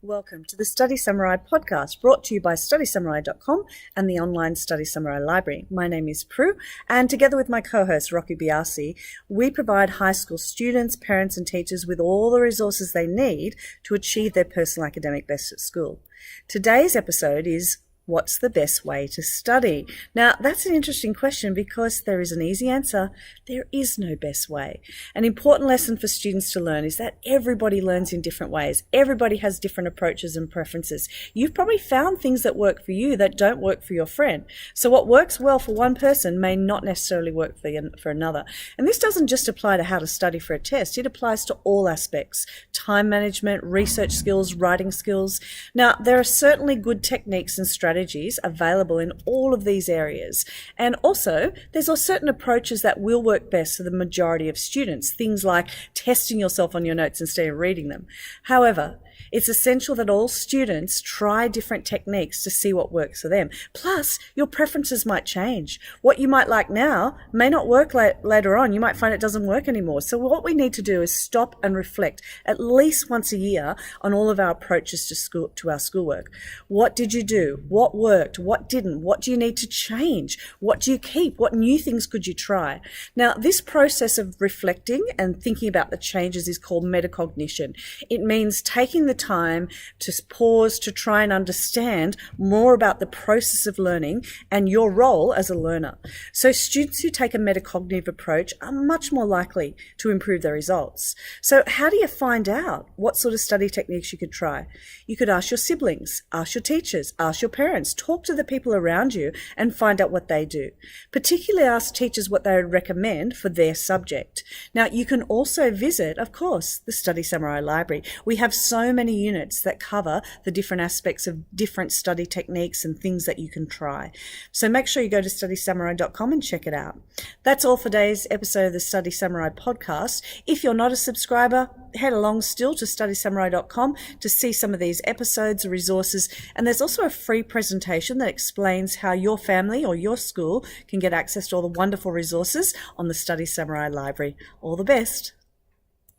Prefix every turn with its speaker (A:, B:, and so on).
A: Welcome to the Study Samurai podcast, brought to you by StudySamurai.com and the online Study Samurai library. My name is Prue, and together with my co-host Rocky Biasi, we provide high school students, parents and teachers with all the resources they need to achieve their personal academic best at school. Today's episode is what's the best way to study? Now, that's an interesting question because there is an easy answer. There is no best way. An important lesson for students to learn is that everybody learns in different ways. Everybody has different approaches and preferences. You've probably found things that work for you that don't work for your friend. So what works well for one person may not necessarily work for another. And this doesn't just apply to how to study for a test. It applies to all aspects: time management, research skills, writing skills. Now, there are certainly good techniques and strategies available in all of these areas. And also, there's certain approaches that will work best for the majority of students, things like testing yourself on your notes instead of reading them. However, it's essential that all students try different techniques to see what works for them. Plus, your preferences might change. What you might like now may not work later on. You might find it doesn't work anymore. So what we need to do is stop and reflect at least once a year on all of our approaches to our schoolwork. What did you do? What worked? What didn't? What do you need to change? What do you keep? What new things could you try? Now, this process of reflecting and thinking about the changes is called metacognition. It means taking the time to pause to try and understand more about the process of learning and your role as a learner. So students who take a metacognitive approach are much more likely to improve their results. So how do you find out what sort of study techniques you could try? You could ask your siblings, ask your teachers, ask your parents, talk to the people around you and find out what they do. Particularly ask teachers what they would recommend for their subject. Now, you can also visit, of course, the Study Samurai library. We have so many units that cover the different aspects of different study techniques and things that you can try. So make sure you go to StudySamurai.com and check it out. That's all for today's episode of the Study Samurai podcast. If you're not a subscriber, head along still to StudySamurai.com to see some of these episodes, resources, and there's also a free presentation that explains how your family or your school can get access to all the wonderful resources on the Study Samurai library. All the best.